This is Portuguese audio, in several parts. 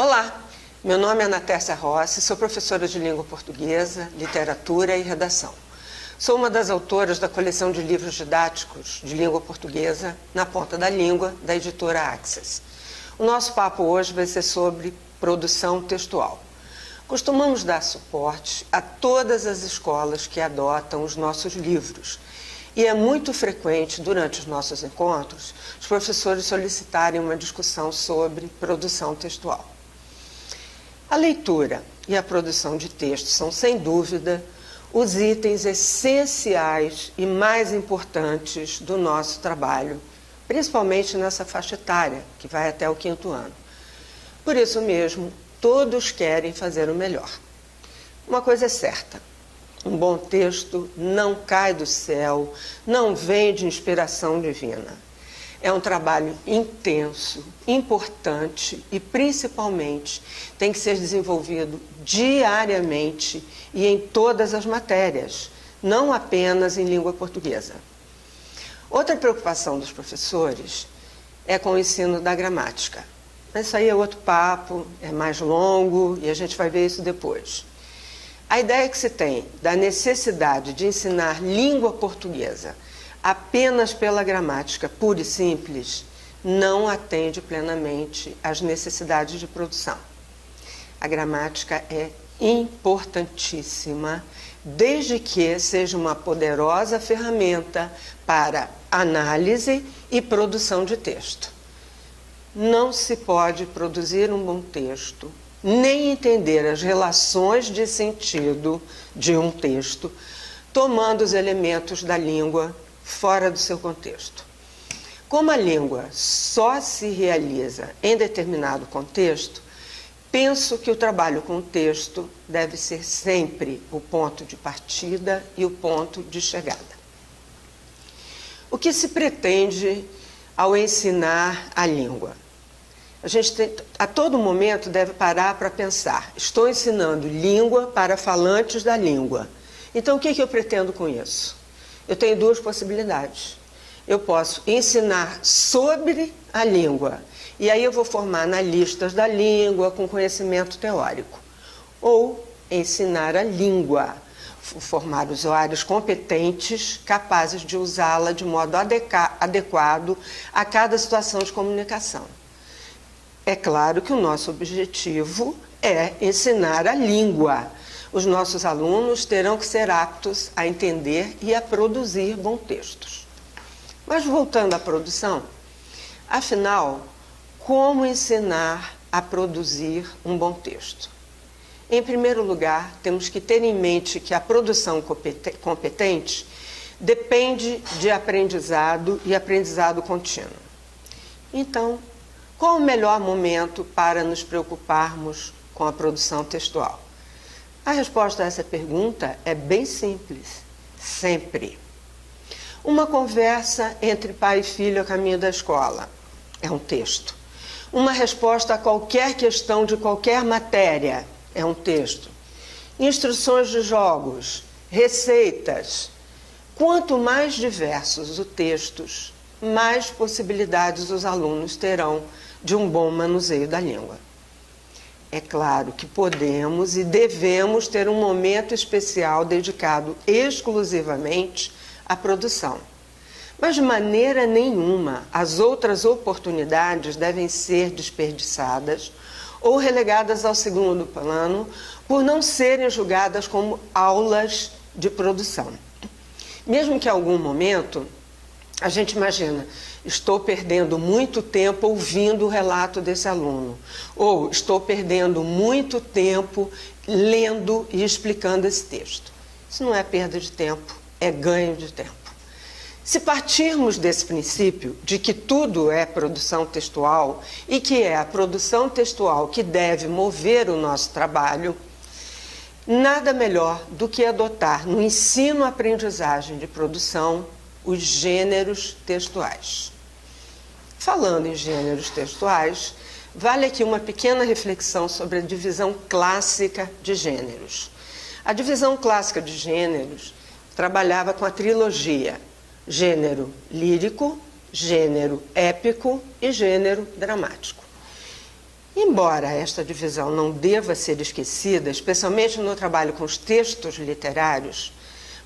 Olá, meu nome é Ana Tércia Rossi, sou professora de língua portuguesa, literatura e redação. Sou uma das autoras da coleção de livros didáticos de língua portuguesa Na Ponta da Língua, da editora Access. O nosso papo hoje vai ser sobre produção textual. Costumamos dar suporte a todas as escolas que adotam os nossos livros. E é muito frequente, durante os nossos encontros, os professores solicitarem uma discussão sobre produção textual. A leitura e a produção de texto são, sem dúvida, os itens essenciais e mais importantes do nosso trabalho, principalmente nessa faixa etária, que vai até o 5º ano. Por isso mesmo, todos querem fazer o melhor. Uma coisa é certa: um bom texto não cai do céu, não vem de inspiração divina. É um trabalho intenso, importante e, principalmente, tem que ser desenvolvido diariamente e em todas as matérias, não apenas em língua portuguesa. Outra preocupação dos professores é com o ensino da gramática. Mas isso aí é outro papo, é mais longo e a gente vai ver isso depois. A ideia que se tem da necessidade de ensinar língua portuguesa apenas pela gramática pura e simples não atende plenamente às necessidades de produção. A gramática é importantíssima, desde que seja uma poderosa ferramenta para análise e produção de texto. Não se pode produzir um bom texto, nem entender as relações de sentido de um texto, tomando os elementos da língua fora do seu contexto. Como a língua só se realiza em determinado contexto, penso que o trabalho com o texto deve ser sempre o ponto de partida e o ponto de chegada. O que se pretende ao ensinar a língua? A gente a todo momento deve parar para pensar: estou ensinando língua para falantes da língua. Então, o que eu pretendo com isso? Eu tenho duas possibilidades. Eu posso ensinar sobre a língua, e aí eu vou formar analistas da língua com conhecimento teórico. Ou ensinar a língua, formar usuários competentes, capazes de usá-la de modo adequado a cada situação de comunicação. É claro que o nosso objetivo é ensinar a língua. Os nossos alunos terão que ser aptos a entender e a produzir bons textos. Mas voltando à produção, afinal, como ensinar a produzir um bom texto? Em primeiro lugar, temos que ter em mente que a produção competente depende de aprendizado e aprendizado contínuo. Então, qual o melhor momento para nos preocuparmos com a produção textual? A resposta a essa pergunta é bem simples: sempre. Uma conversa entre pai e filho a caminho da escola é um texto. Uma resposta a qualquer questão de qualquer matéria é um texto. Instruções de jogos, receitas. Quanto mais diversos os textos, mais possibilidades os alunos terão de um bom manuseio da língua. É claro que podemos e devemos ter um momento especial dedicado exclusivamente à produção. Mas de maneira nenhuma as outras oportunidades devem ser desperdiçadas ou relegadas ao segundo plano por não serem julgadas como aulas de produção. Mesmo que em algum momento a gente imagina: estou perdendo muito tempo ouvindo o relato desse aluno, ou estou perdendo muito tempo lendo e explicando esse texto. Isso não é perda de tempo, é ganho de tempo. Se partirmos desse princípio de que tudo é produção textual e que é a produção textual que deve mover o nosso trabalho, nada melhor do que adotar no ensino-aprendizagem de produção os gêneros textuais. Falando em gêneros textuais, vale aqui uma pequena reflexão sobre a divisão clássica de gêneros. A divisão clássica de gêneros trabalhava com a trilogia: gênero lírico, gênero épico e gênero dramático. Embora esta divisão não deva ser esquecida, especialmente no trabalho com os textos literários,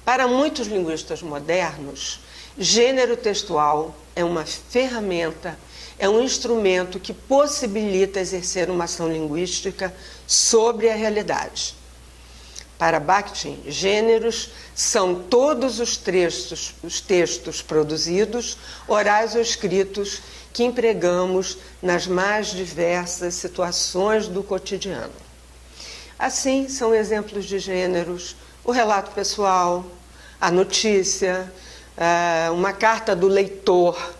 para muitos linguistas modernos, gênero textual é uma ferramenta, é um instrumento que possibilita exercer uma ação linguística sobre a realidade. Para Bakhtin, gêneros são todos os textos produzidos, orais ou escritos, que empregamos nas mais diversas situações do cotidiano. Assim, são exemplos de gêneros o relato pessoal, a notícia, uma carta do leitor,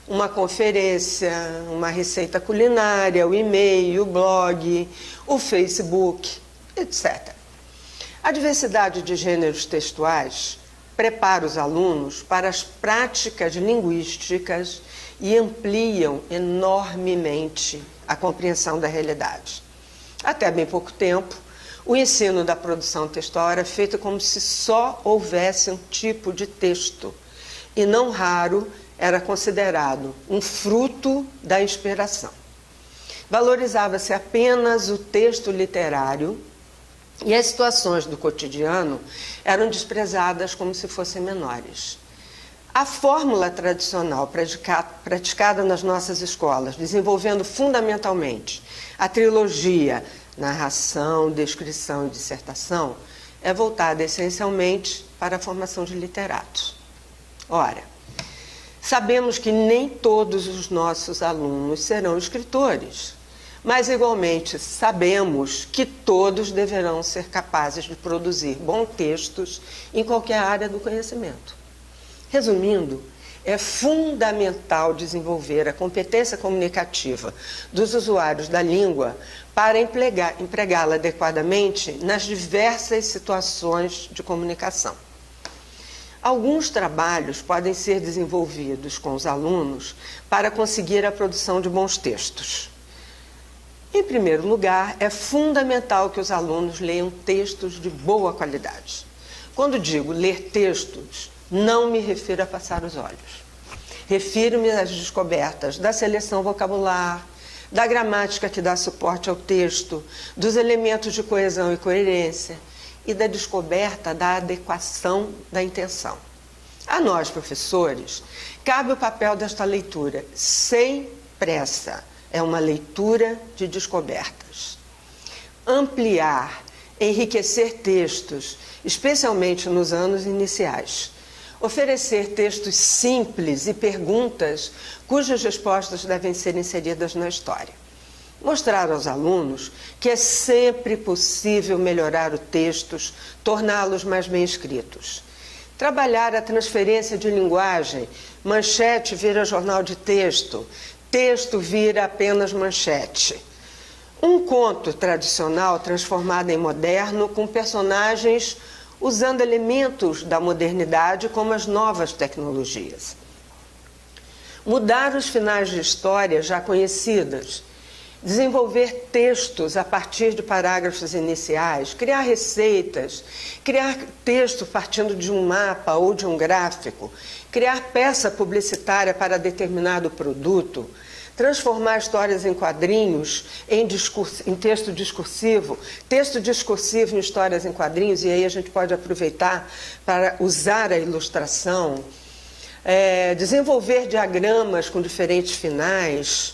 uma conferência, uma receita culinária, o e-mail, o blog, o Facebook, etc. A diversidade de gêneros textuais prepara os alunos para as práticas linguísticas e ampliam enormemente a compreensão da realidade. Até bem pouco tempo, o ensino da produção textual era feito como se só houvesse um tipo de texto, e não raro era considerado um fruto da inspiração. Valorizava-se apenas o texto literário e as situações do cotidiano eram desprezadas como se fossem menores. A fórmula tradicional praticada nas nossas escolas, desenvolvendo fundamentalmente a trilogia narração, descrição e dissertação, é voltada essencialmente para a formação de literatos. Ora, sabemos que nem todos os nossos alunos serão escritores, mas igualmente sabemos que todos deverão ser capazes de produzir bons textos em qualquer área do conhecimento. Resumindo, é fundamental desenvolver a competência comunicativa dos usuários da língua para empregá-la adequadamente nas diversas situações de comunicação. Alguns trabalhos podem ser desenvolvidos com os alunos para conseguir a produção de bons textos. Em primeiro lugar, é fundamental que os alunos leiam textos de boa qualidade. Quando digo ler textos, não me refiro a passar os olhos. Refiro-me às descobertas da seleção vocabular, da gramática que dá suporte ao texto, dos elementos de coesão e coerência e da descoberta da adequação da intenção. A nós, professores, cabe o papel desta leitura sem pressa. É uma leitura de descobertas. Ampliar, enriquecer textos, especialmente nos anos iniciais. Oferecer textos simples e perguntas cujas respostas devem ser inseridas na história. Mostrar aos alunos que é sempre possível melhorar os textos, torná-los mais bem escritos. Trabalhar a transferência de linguagem, manchete vira jornal de texto, texto vira apenas manchete. Um conto tradicional transformado em moderno, com personagens usando elementos da modernidade como as novas tecnologias. Mudar os finais de história já conhecidas, desenvolver textos a partir de parágrafos iniciais, criar receitas, criar texto partindo de um mapa ou de um gráfico, criar peça publicitária para determinado produto, transformar histórias em quadrinhos, em texto discursivo em histórias em quadrinhos, e aí a gente pode aproveitar para usar a ilustração, desenvolver diagramas com diferentes finais.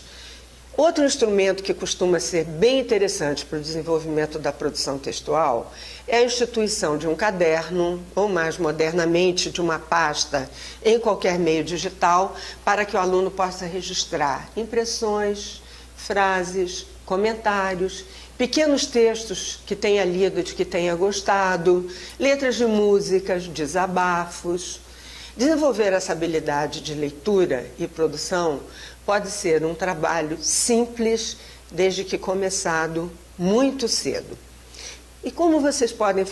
Outro instrumento que costuma ser bem interessante para o desenvolvimento da produção textual é a instituição de um caderno, ou mais modernamente, de uma pasta em qualquer meio digital, para que o aluno possa registrar impressões, frases, comentários, pequenos textos que tenha lido e de que tenha gostado, letras de músicas, desabafos. Desenvolver essa habilidade de leitura e produção pode ser um trabalho simples, desde que começado muito cedo. E como vocês podem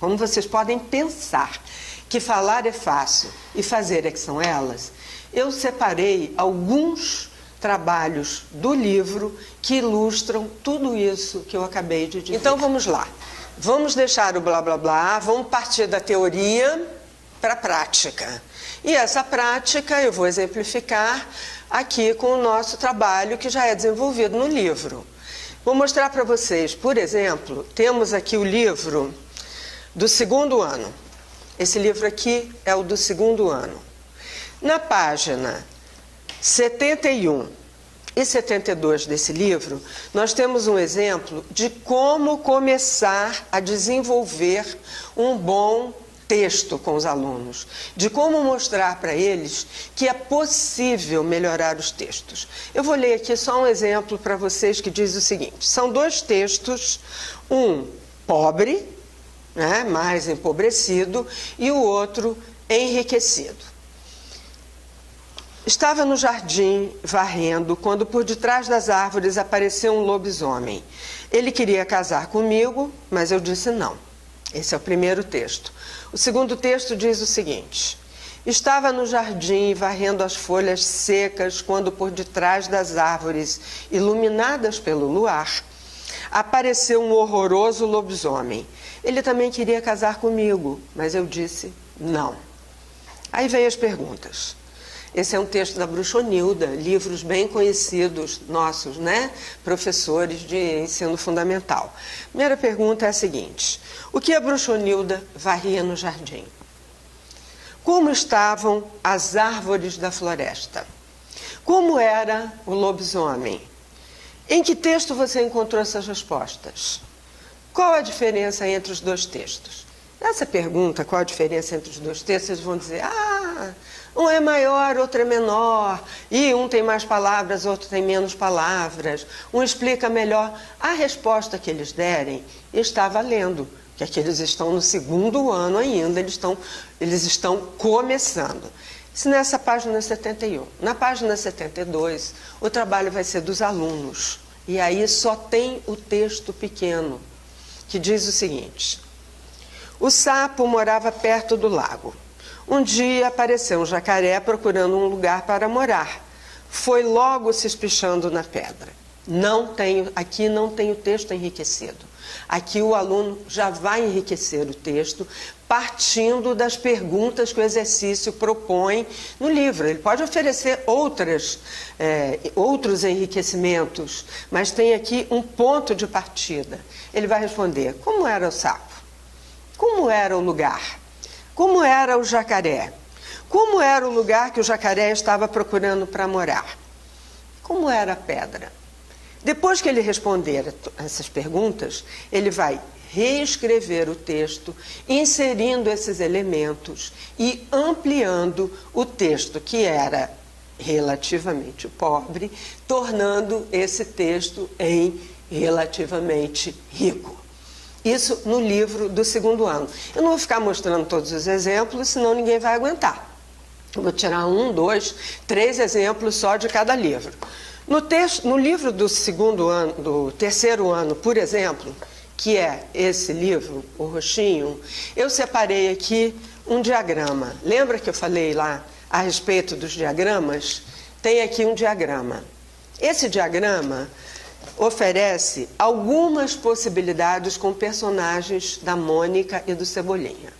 como vocês podem pensar que falar é fácil e fazer é que são elas, eu separei alguns trabalhos do livro que ilustram tudo isso que eu acabei de dizer. Então vamos lá. Vamos deixar o blá blá blá, vamos partir da teoria para a prática. E essa prática eu vou exemplificar aqui com o nosso trabalho que já é desenvolvido no livro. Vou mostrar para vocês, por exemplo, temos aqui o livro do segundo ano. Esse livro aqui é o do segundo ano. Na página 71 e 72 desse livro, nós temos um exemplo de como começar a desenvolver um bom texto com os alunos, de como mostrar para eles que é possível melhorar os textos. Eu vou ler aqui só um exemplo para vocês que diz o seguinte: são dois textos, um pobre, né, mais empobrecido, e o outro enriquecido. Estava no jardim varrendo quando por detrás das árvores apareceu um lobisomem. Ele queria casar comigo, mas eu disse não. Esse é o primeiro texto. O segundo texto diz o seguinte: estava no jardim varrendo as folhas secas quando por detrás das árvores iluminadas pelo luar apareceu um horroroso lobisomem. Ele também queria casar comigo, mas eu disse não. Aí vem as perguntas. Esse é um texto da Bruxonilda, livros bem conhecidos nossos, né? Professores de ensino fundamental. Primeira pergunta é a seguinte: o que a Bruxonilda varria no jardim? Como estavam as árvores da floresta? Como era o lobisomem? Em que texto você encontrou essas respostas? Qual a diferença entre os dois textos? Essa pergunta, qual a diferença entre os dois textos, eles vão dizer: um é maior, outro é menor, e um tem mais palavras, outro tem menos palavras, um explica melhor. A resposta que eles derem está valendo, que eles estão no segundo ano ainda, eles estão começando. Isso nessa página 71. Na página 72, o trabalho vai ser dos alunos, e aí só tem o texto pequeno, que diz o seguinte: o sapo morava perto do lago. Um dia apareceu um jacaré procurando um lugar para morar. Foi logo se espichando na pedra. Aqui não tem o texto enriquecido. Aqui o aluno já vai enriquecer o texto partindo das perguntas que o exercício propõe no livro. Ele pode oferecer outros enriquecimentos, mas tem aqui um ponto de partida. Ele vai responder: como era o sapo? Como era o lugar? Como era o jacaré? Como era o lugar que o jacaré estava procurando para morar? Como era a pedra? Depois que ele responder essas perguntas, ele vai reescrever o texto, inserindo esses elementos e ampliando o texto, que era relativamente pobre, tornando esse texto em relativamente rico. Isso no livro do segundo ano. Eu não vou ficar mostrando todos os exemplos, senão ninguém vai aguentar. Eu vou tirar 1, 2, 3 exemplos só de cada livro. No livro do segundo ano, do terceiro ano, por exemplo, que é esse livro, o roxinho, eu separei aqui um diagrama. Lembra que eu falei lá a respeito dos diagramas? Tem aqui um diagrama. Esse diagrama oferece algumas possibilidades com personagens da Mônica e do Cebolinha.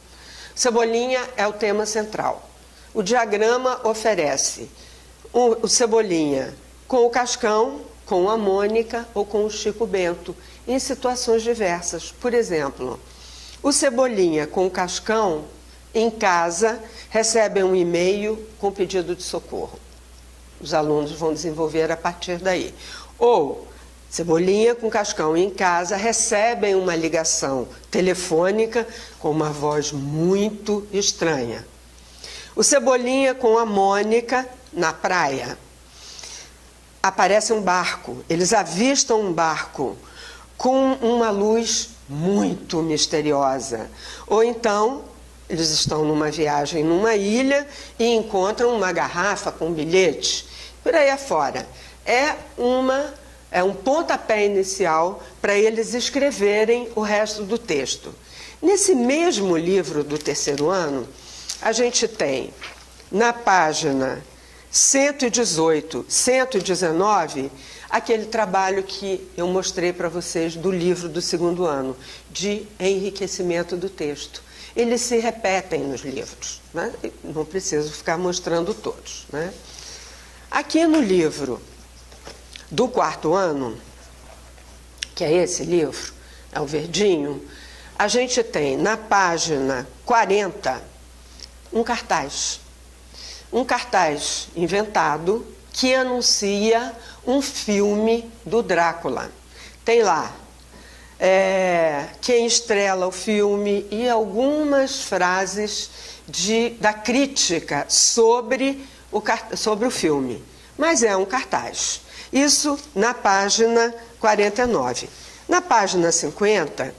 Cebolinha é o tema central. O diagrama oferece o Cebolinha com o Cascão, com a Mônica ou com o Chico Bento, em situações diversas. Por exemplo, o Cebolinha com o Cascão, em casa, recebe um e-mail com pedido de socorro. Os alunos vão desenvolver a partir daí. Ou Cebolinha com Cascão em casa recebem uma ligação telefônica com uma voz muito estranha. O Cebolinha com a Mônica na praia. Aparece um barco, eles avistam um barco com uma luz muito misteriosa. Ou então, eles estão numa viagem numa ilha e encontram uma garrafa com um bilhete. Por aí afora. É um pontapé inicial para eles escreverem o resto do texto. Nesse mesmo livro do terceiro ano, a gente tem, na página 118, 119, aquele trabalho que eu mostrei para vocês do livro do segundo ano, de enriquecimento do texto. Eles se repetem nos livros, né? Não preciso ficar mostrando todos, né? Aqui no livro do 4º ano, que é esse livro, é o verdinho, a gente tem na página 40 um cartaz. Um cartaz inventado que anuncia um filme do Drácula. Tem lá quem estrela o filme e algumas frases da crítica sobre o filme. Mas é um cartaz. Isso na página 49. Na página 50,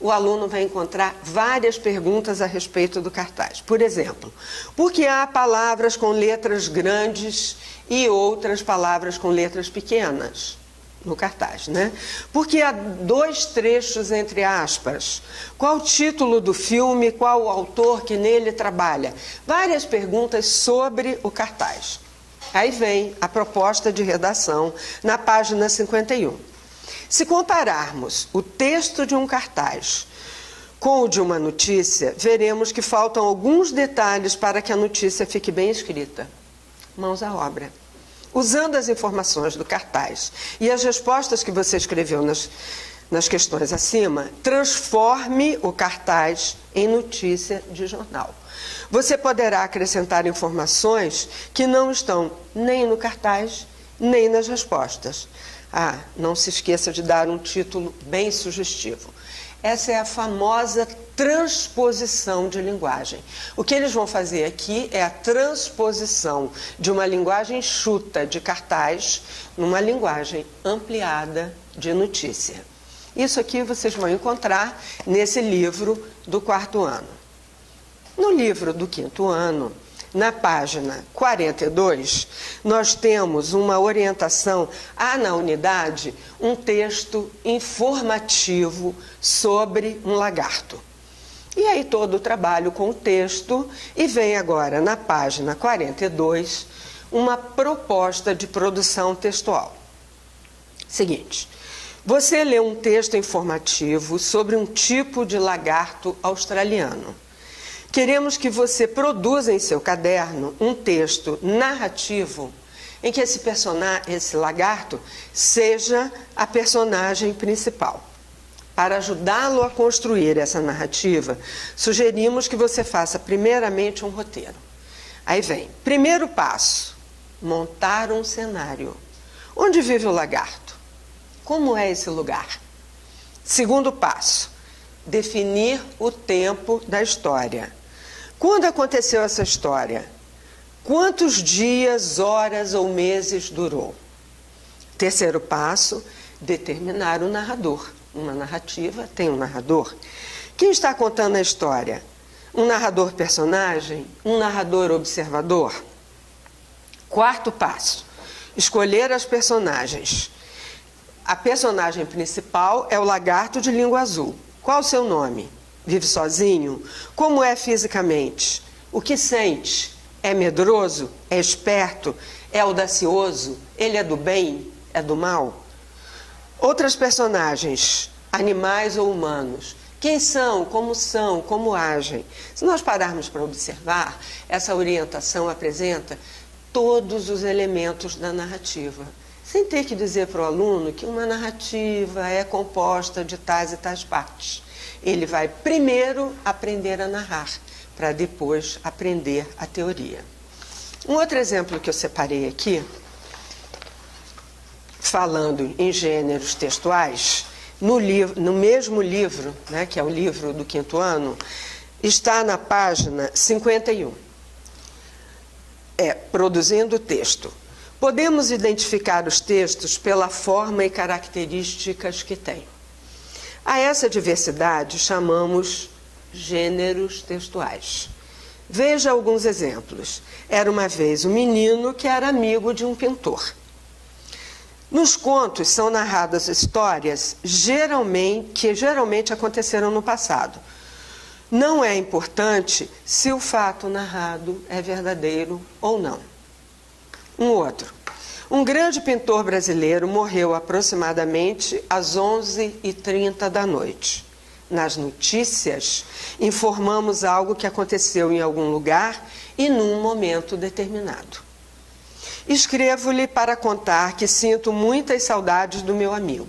o aluno vai encontrar várias perguntas a respeito do cartaz. Por exemplo, por que há palavras com letras grandes e outras palavras com letras pequenas no cartaz, né? Por que há 2 trechos entre aspas? Qual o título do filme? Qual o autor que nele trabalha? Várias perguntas sobre o cartaz. Aí vem a proposta de redação na página 51. Se compararmos o texto de um cartaz com o de uma notícia, veremos que faltam alguns detalhes para que a notícia fique bem escrita. Mãos à obra. Usando as informações do cartaz e as respostas que você escreveu nas questões acima, transforme o cartaz em notícia de jornal. Você poderá acrescentar informações que não estão nem no cartaz, nem nas respostas. Ah, não se esqueça de dar um título bem sugestivo. Essa é a famosa transposição de linguagem. O que eles vão fazer aqui é a transposição de uma linguagem enxuta de cartaz numa linguagem ampliada de notícia. Isso aqui vocês vão encontrar nesse livro do 4º ano. No livro do 5º ano, na página 42, nós temos uma orientação, na unidade, um texto informativo sobre um lagarto. E aí todo o trabalho com o texto, e vem agora na página 42, uma proposta de produção textual. Seguinte, você lê um texto informativo sobre um tipo de lagarto australiano. Queremos que você produza em seu caderno um texto narrativo em que esse lagarto seja a personagem principal. Para ajudá-lo a construir essa narrativa, sugerimos que você faça primeiramente um roteiro. Aí vem, primeiro passo, montar um cenário. Onde vive o lagarto? Como é esse lugar? Segundo passo, definir o tempo da história. Quando aconteceu essa história? Quantos dias, horas ou meses durou? Terceiro passo, determinar o narrador. Uma narrativa tem um narrador. Quem está contando a história? Um narrador personagem? Um narrador observador? Quarto passo, escolher as personagens. A personagem principal é o lagarto de língua azul. Qual o seu nome? Vive sozinho? Como é fisicamente? O que sente? É medroso? É esperto? É audacioso? Ele é do bem? É do mal? Outras personagens, animais ou humanos. Quem são? Como agem? Se nós pararmos para observar, essa orientação apresenta todos os elementos da narrativa, sem ter que dizer para o aluno que uma narrativa é composta de tais e tais partes. Ele vai primeiro aprender a narrar, para depois aprender a teoria. Um outro exemplo que eu separei aqui, falando em gêneros textuais, no mesmo livro, né, que é o livro do 5º ano, está na página 51. Produzindo texto. Podemos identificar os textos pela forma e características que têm. A essa diversidade chamamos gêneros textuais. Veja alguns exemplos. Era uma vez um menino que era amigo de um pintor. Nos contos são narradas histórias que geralmente aconteceram no passado. Não é importante se o fato narrado é verdadeiro ou não. Um outro. Um grande pintor brasileiro morreu aproximadamente às 11h30 da noite. Nas notícias, informamos algo que aconteceu em algum lugar e num momento determinado. Escrevo-lhe para contar que sinto muitas saudades do meu amigo.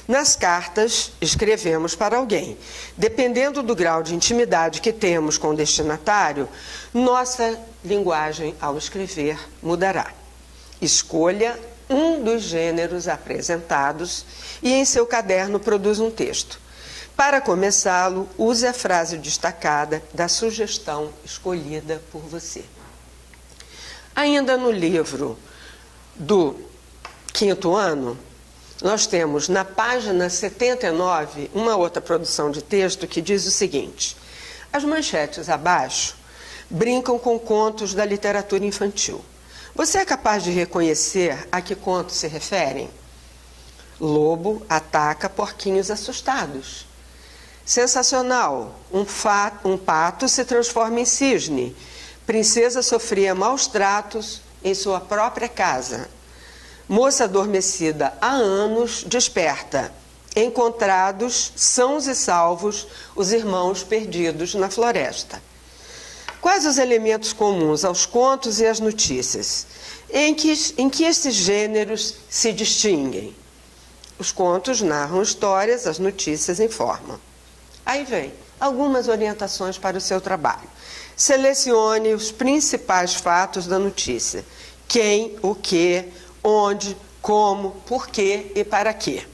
Nas cartas, escrevemos para alguém. Dependendo do grau de intimidade que temos com o destinatário, nossa linguagem ao escrever mudará. Escolha um dos gêneros apresentados e em seu caderno produza um texto. Para começá-lo, use a frase destacada da sugestão escolhida por você. Ainda no livro do 5º ano, nós temos na página 79 uma outra produção de texto que diz o seguinte: as manchetes abaixo brincam com contos da literatura infantil. Você é capaz de reconhecer a que contos se referem? Lobo ataca porquinhos assustados. Sensacional, um pato se transforma em cisne. Princesa sofria maus tratos em sua própria casa. Moça adormecida há anos desperta. Encontrados, sãos e salvos, os irmãos perdidos na floresta. Quais os elementos comuns aos contos e às notícias? Em que esses gêneros se distinguem? Os contos narram histórias, as notícias informam. Aí vem algumas orientações para o seu trabalho. Selecione os principais fatos da notícia. Quem, o que, onde, como, por quê e para quê.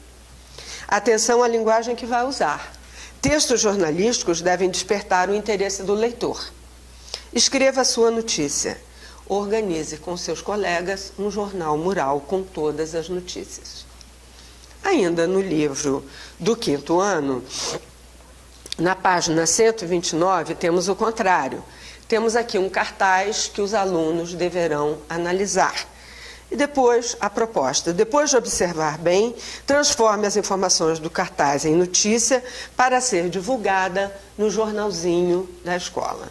Atenção à linguagem que vai usar. Textos jornalísticos devem despertar o interesse do leitor. Escreva a sua notícia. Organize com seus colegas um jornal mural com todas as notícias. Ainda no livro do 5º ano, na página 129, temos o contrário. Temos aqui um cartaz que os alunos deverão analisar. E depois, a proposta. Depois de observar bem, transforme as informações do cartaz em notícia para ser divulgada no jornalzinho da escola.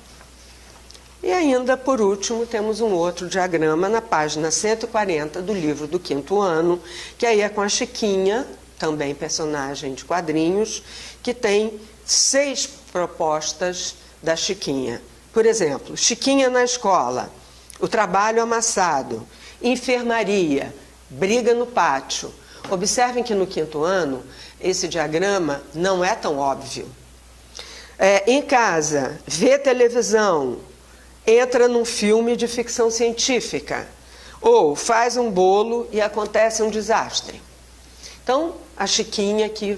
E ainda, por último, temos um outro diagrama na página 140 do livro do 5º ano, que aí é com a Chiquinha, também personagem de quadrinhos, que tem 6 propostas da Chiquinha. Por exemplo, Chiquinha na escola, o trabalho amassado, enfermaria, briga no pátio. Observem que no 5º ano, esse diagrama não é tão óbvio. Em casa, vê televisão, entra num filme de ficção científica, ou faz um bolo e acontece um desastre. Então, a Chiquinha aqui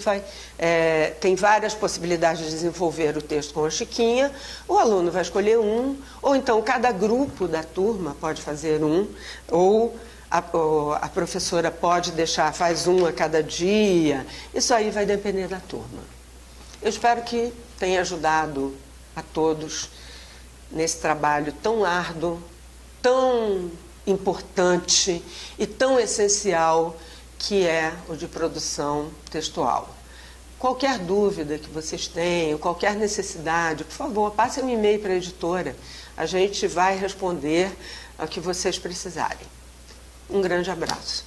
tem várias possibilidades de desenvolver o texto com a Chiquinha. O aluno vai escolher um, ou então cada grupo da turma pode fazer um, ou a professora pode faz um a cada dia. Isso aí vai depender da turma. Eu espero que tenha ajudado a todos nesse trabalho tão árduo, tão importante e tão essencial que é o de produção textual. Qualquer dúvida que vocês tenham, qualquer necessidade, por favor, passem um e-mail para a editora. A gente vai responder ao que vocês precisarem. Um grande abraço.